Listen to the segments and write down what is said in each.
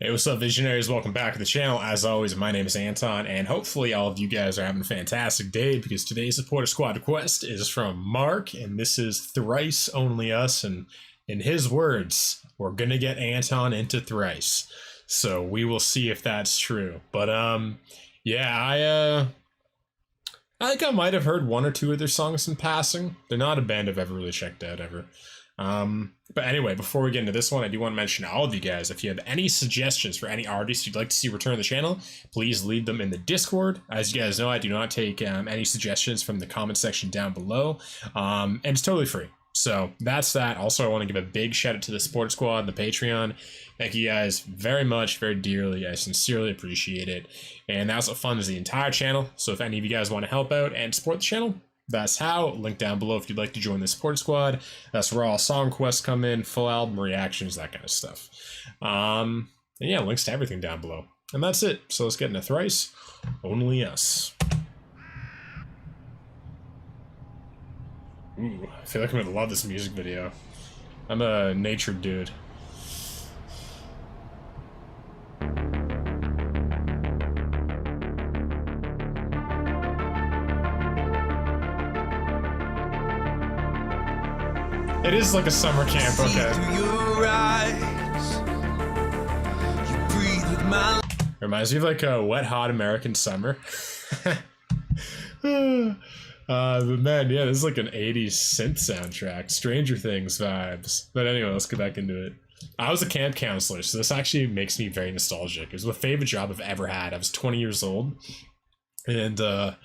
Hey, what's up, visionaries? Welcome back to the channel. As always, my name is Anton, and hopefully all of you guys are having a fantastic day because today's supporter squad request is from Mark, and this is Thrice, Only Us, and in his words, we're gonna get Anton into Thrice. So we will see if that's true. But yeah, I think I might have heard one or two of their songs in passing. They're not a band I've ever really checked out ever. But anyway, before we get into this one, I do want to mention to all of you guys, if you have any suggestions for any artists you'd like to see return to the channel, please leave them in the Discord. As you guys know, I do not take any suggestions from the comment section down below, and it's totally free. So that's that. Also, I want to give a big shout out to the support squad, the Patreon. Thank you guys very much, very dearly. I sincerely appreciate it. And that's what funds the entire channel. So if any of you guys want to help out and support the channel, that's how. Link down below if you'd like to join the support squad. That's where all song quests come in, full album reactions, that kind of stuff. And yeah, links to everything down below. And that's it. So let's get into Thrice, Only Us. Ooh, I feel like I'm gonna love this music video. I'm a nature dude. It is like a summer camp, okay. Reminds me of like a wet, hot American summer. But man, yeah, this is like an 80s synth soundtrack. Stranger Things vibes. But anyway, let's get back into it. I was a camp counselor, so this actually makes me very nostalgic. It was the favorite job I've ever had. I was 20 years old. And oh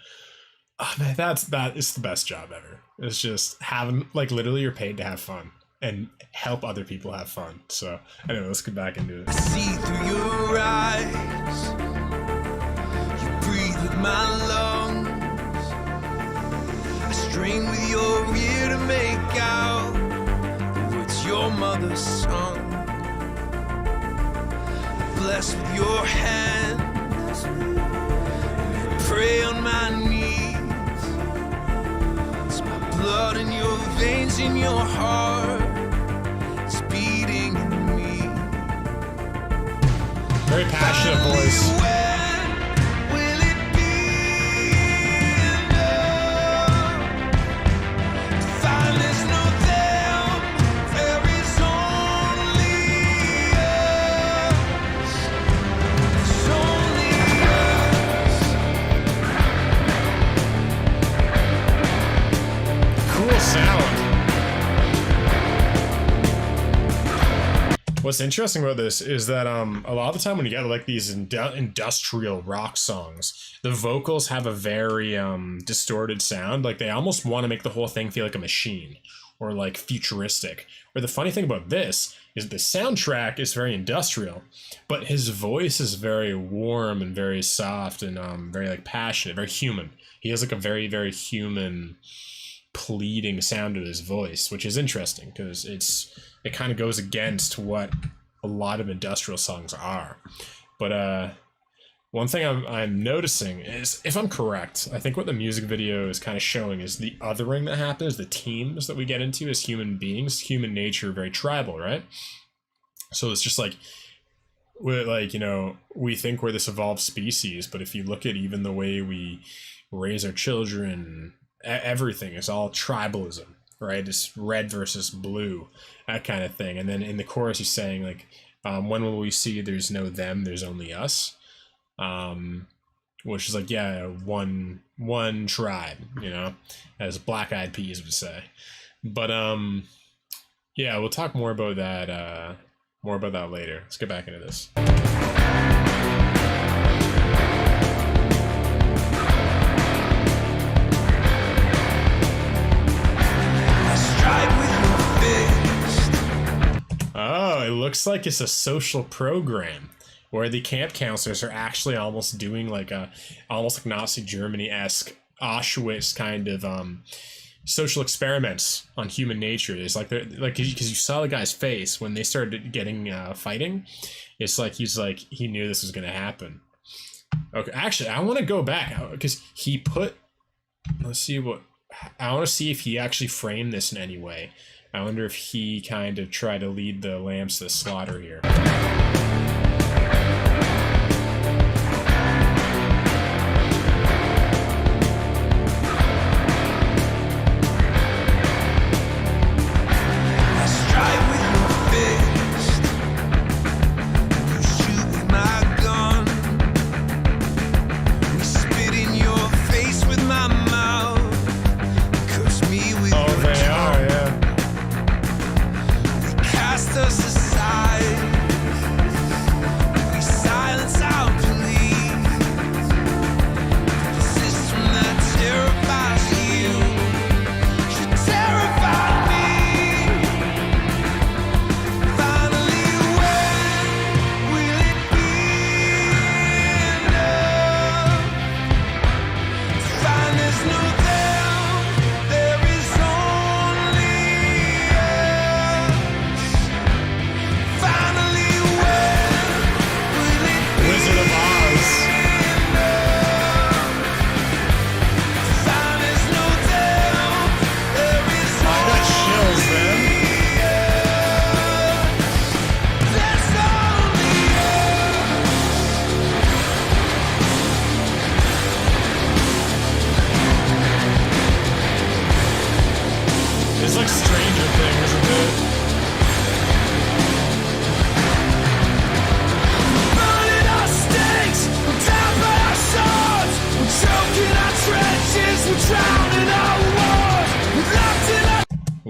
man, that is the best job ever. It's just having, like, literally you're paid to have fun and help other people have fun. So anyway, let's get back into it. I see through your eyes. You breathe with my lungs. I strain with your ear to make out the words your mother sung. Blessed with your hand. Pray on my knees. Blood in your veins, in your heart, it's beating in me. Very passionate voice. When will it be enough? Find there's no them, there is only us. It's only Cool sound. What's interesting about this is that a lot of the time when you get like these industrial rock songs, the vocals have a very distorted sound. Like they almost want to make the whole thing feel like a machine or like futuristic. Where the funny thing about this is the soundtrack is very industrial, but his voice is very warm and very soft and very like passionate, very human. He has like a very, very human pleading sound to his voice, which is interesting because it kind of goes against what a lot of industrial songs are. But one thing I'm noticing is, if I'm correct, I think what the music video is kind of showing is the othering that happens, the teams that we get into as human beings, human nature, very tribal, right? So it's just like, we're like, you know, we think we're this evolved species, but if you look at even the way we raise our children, everything is all tribalism, right? It's red versus blue, that kind of thing. And then in the chorus he's saying like, when will we see there's no them, there's only us, which is like, yeah, one tribe, you know, as Black Eyed Peas would say. But yeah, we'll talk more about that later. Let's get back into this. Oh, it looks like it's a social program where the camp counselors are actually almost doing like almost like Nazi Germany-esque Auschwitz kind of social experiments on human nature. It's like they're like, because you saw the guy's face when they started getting fighting. It's like he knew this was gonna happen. Okay, actually, I want to go back because he put. Let's see what. I want to see if he actually framed this in any way. I wonder if he kind of tried to lead the lambs to the slaughter here.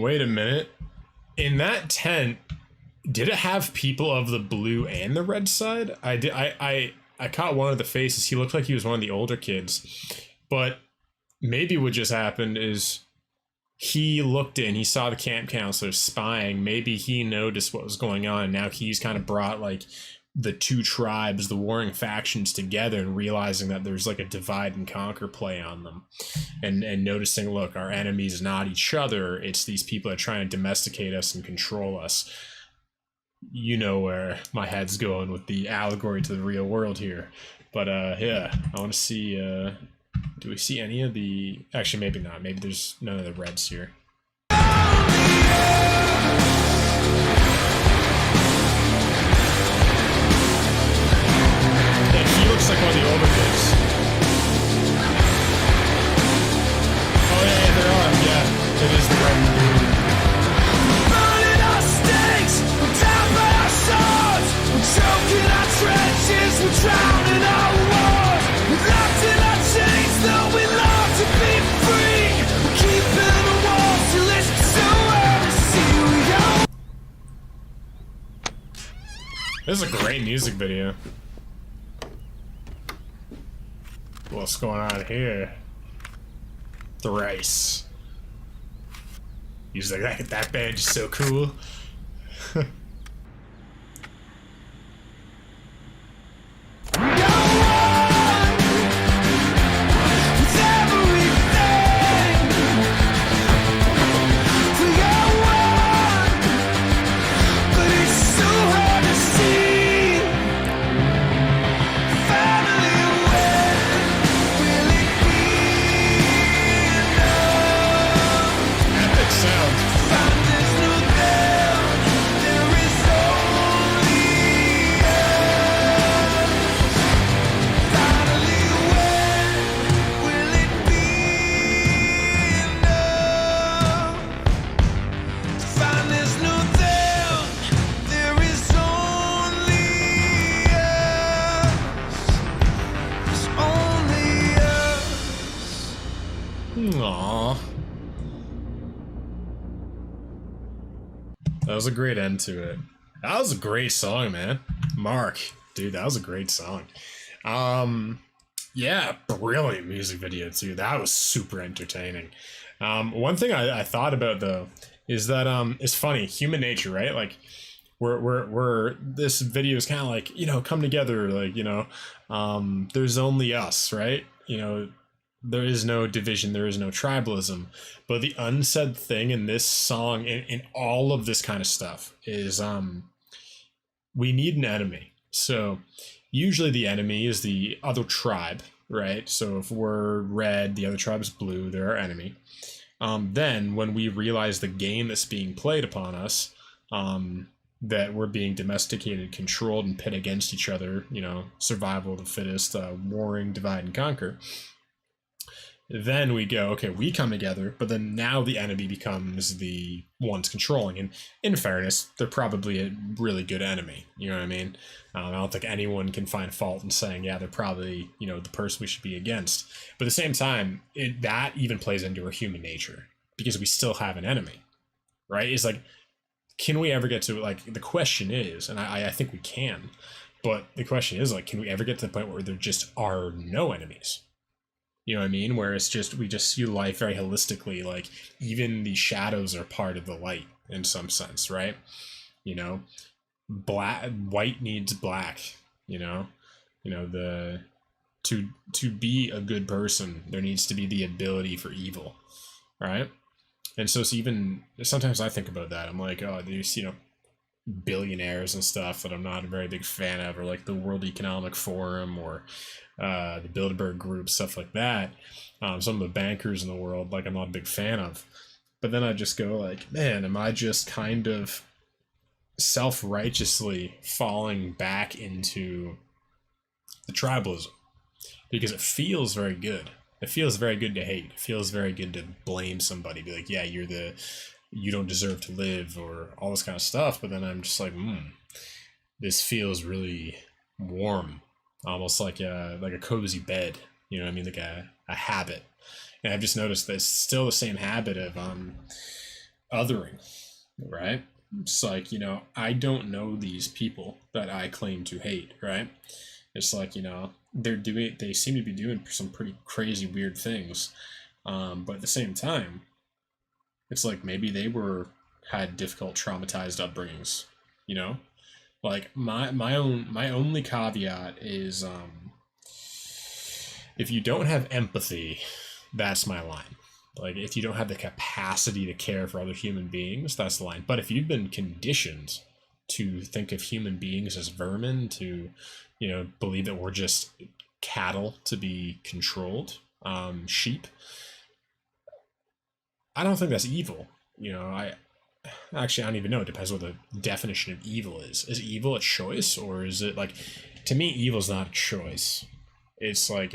wait a minute. In that tent, did it have people of the blue and the red side? I caught one of the faces. He looked like he was one of the older kids. But maybe what just happened is he looked in, he saw the camp counselor spying. Maybe he noticed what was going on, and now he's kind of brought like the two tribes, the warring factions together, and realizing that there's like a divide and conquer play on them, and noticing, look, our enemy is not each other, it's these people that are trying to domesticate us and control us. You know where my head's going with the allegory to the real world here. But yeah, I want to see, do we see any of the, actually maybe not, maybe there's none of the reds here. Looks like one of the older kids. Oh yeah, there are. Yeah, it is the red and blue. Burning our stakes, we're down by our swords, we're choking our trenches, we're drowning our wars, we're locked in our chains, though we love to be free. We're keeping the walls till it's so hard to see we go. This is a great music video. What's going on here? Thrice. He's like, that band is so cool. Aww. That was a great end to it. That was a great song, man. Mark, dude, that was a great song. Yeah, brilliant music video too. That was super entertaining. One thing I thought about though is that it's funny, human nature, right? Like we're this video is kind of like, you know, come together, like, you know, there's only us, right? You know, there is no division, there is no tribalism. But the unsaid thing in this song, in all of this kind of stuff, is we need an enemy. So usually the enemy is the other tribe, right? So if we're red, the other tribe is blue, they're our enemy. Then when we realize the game that's being played upon us, that we're being domesticated, controlled, and pit against each other, you know, survival of the fittest, warring, divide and conquer. Then we go, okay, we come together, but then now the enemy becomes the ones controlling. And in fairness, they're probably a really good enemy. You know what I mean? I don't think anyone can find fault in saying, yeah, they're probably, you know, the person we should be against. But at the same time, that even plays into our human nature because we still have an enemy, right? It's like, can we ever get to, like, the question is, and I think we can, but the question is, like, can we ever get to the point where there just are no enemies? You know what I mean? Where it's just, we just see life very holistically, like even the shadows are part of the light in some sense, right? You know, white needs black, you know, to be a good person, there needs to be the ability for evil, right? And so it's even, sometimes I think about that. I'm like, oh, there's, you know, billionaires and stuff that I'm not a very big fan of, or like the World Economic Forum, or the Bilderberg Group, stuff like that. Some of the bankers in the world, like, I'm not a big fan of. But then I just go like, man, am I just kind of self-righteously falling back into the tribalism? Because it feels very good. It feels very good to hate. It feels very good to blame somebody, be like, yeah, you don't deserve to live, or all this kind of stuff. But then I'm just like, this feels really warm, almost like a cozy bed, you know what I mean, like a habit. And I've just noticed that it's still the same habit of othering, right? It's like, I don't know these people that I claim to hate, right? It's like, they seem to be doing some pretty crazy, weird things. But at the same time, it's like maybe they had difficult, traumatized upbringings, you know? Like my only caveat is if you don't have empathy, that's my line. Like if you don't have the capacity to care for other human beings, that's the line. But if you've been conditioned to think of human beings as vermin, to believe that we're just cattle to be controlled, sheep, I don't think that's evil. I don't even know. It depends what the definition of evil is. Is evil a choice, or is it like, to me, evil's not a choice. It's like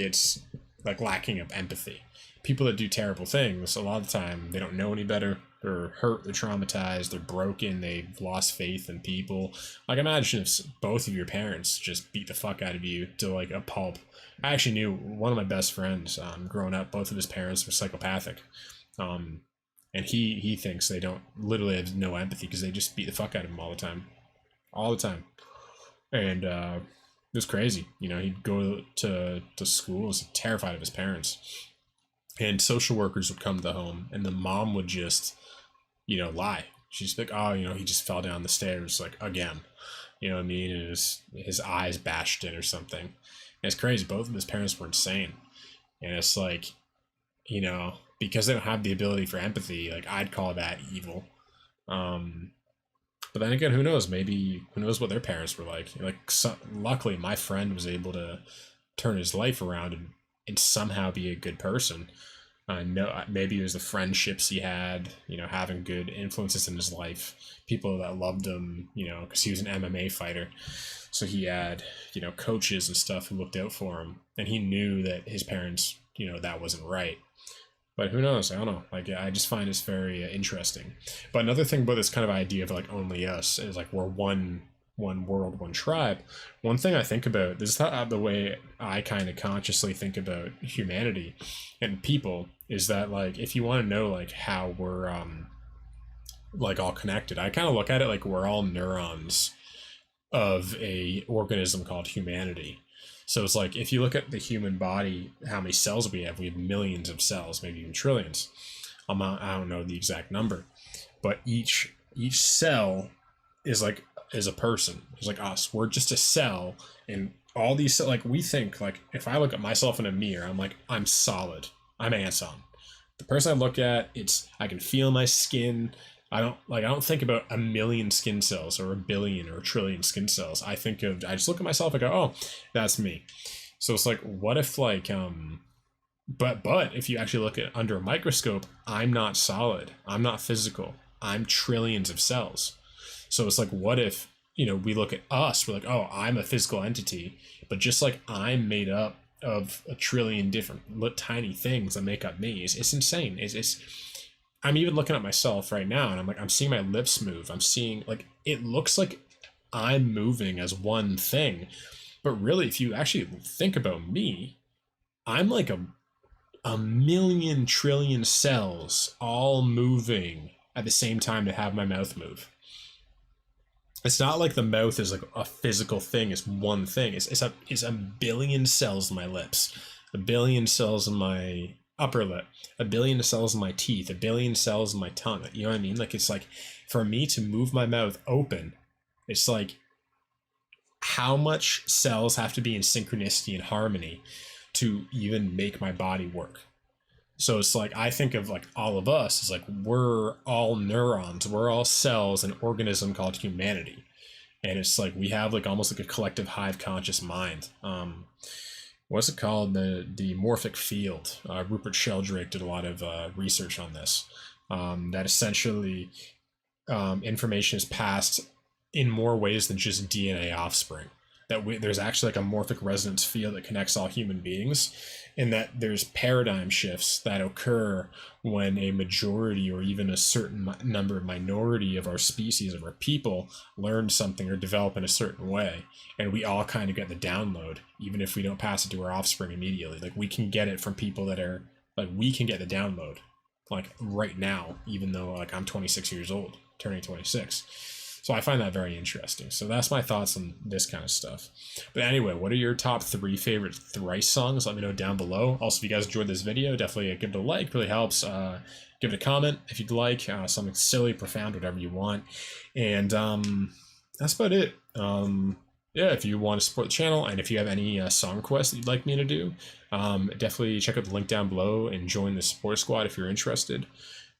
lacking of empathy. People that do terrible things, a lot of the time, they don't know any better. They're hurt, they're traumatized, they're broken, they've lost faith in people. Like, imagine if both of your parents just beat the fuck out of you to like a pulp. I actually knew one of my best friends growing up, both of his parents were psychopathic. And he thinks they don't literally have no empathy because they just beat the fuck out of him all the time. And it was crazy. He'd go to school, was terrified of his parents, and social workers would come to the home, and the mom would just, lie. She's like, oh, he just fell down the stairs, like, again. You know what I mean? And his eyes bashed in or something. And it's crazy. Both of his parents were insane. And it's like, because they don't have the ability for empathy, like, I'd call that evil. But then again, who knows? Maybe, who knows what their parents were like? Luckily, my friend was able to turn his life around and somehow be a good person. No, maybe it was the friendships he had, having good influences in his life, people that loved him, because he was an MMA fighter. So he had, coaches and stuff who looked out for him, and he knew that his parents, that wasn't right. But who knows? I don't know. Like, I just find this very interesting. But another thing about this kind of idea of like only us is like we're one world, one tribe. One thing I think about, this is the way I kind of consciously think about humanity and people, is that like if you want to know like how we're like all connected, I kind of look at it like we're all neurons of a organism called humanity. So it's like if you look at the human body, how many cells we have millions of cells, maybe even trillions. I don't know the exact number, but each cell is a person. It's like us. We're just a cell, and all these, like, we think, like, if I look at myself in a mirror, I'm like, I'm solid. I'm Anton. The person I look at, I can feel my skin. I don't think about a million skin cells or a billion or a trillion skin cells. I just look at myself and go, oh, that's me. So it's like, what if like, but if you actually look at under a microscope, I'm not solid. I'm not physical. I'm trillions of cells. So it's like, what if, we look at us, we're like, oh, I'm a physical entity, but just like I'm made up of a trillion different tiny things that make up me. It's insane. I'm even looking at myself right now, and I'm like, I'm seeing my lips move. I'm seeing, like, it looks like I'm moving as one thing. But really, if you actually think about me, I'm like a million trillion cells all moving at the same time to have my mouth move. It's not like the mouth is like a physical thing. It's one thing. It's a billion cells in my lips, a billion cells in my upper lip, a billion cells in my teeth, a billion cells in my tongue. You know what I mean? Like, it's like, for me to move my mouth open, it's like, how much cells have to be in synchronicity and harmony to even make my body work? So it's like, I think of like all of us as like, we're all neurons, we're all cells, an organism called humanity. And it's like, we have like almost like a collective hive conscious mind. What's it called? The morphic field. Rupert Sheldrake did a lot of research on this. That essentially information is passed in more ways than just DNA offspring. There's actually like a morphic resonance field that connects all human beings, and that there's paradigm shifts that occur when a majority or even a certain number of minority of our species, of our people, learn something or develop in a certain way, and we all kind of get the download, even if we don't pass it to our offspring immediately. Like, we can get it from people that are like, we can get the download. like right now, even though like I'm 26 years old, turning 26. So I find that very interesting. So that's my thoughts on this kind of stuff. But anyway, what are your top 3 favorite Thrice songs? Let me know down below. Also, if you guys enjoyed this video, definitely give it a like. Really helps. Give it a comment if you'd like. Something silly, profound, whatever you want. And that's about it. Yeah, if you want to support the channel and if you have any song requests that you'd like me to do, definitely check out the link down below and join the support squad if you're interested.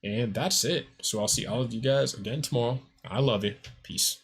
And that's it. So I'll see all of you guys again tomorrow. I love you. Peace.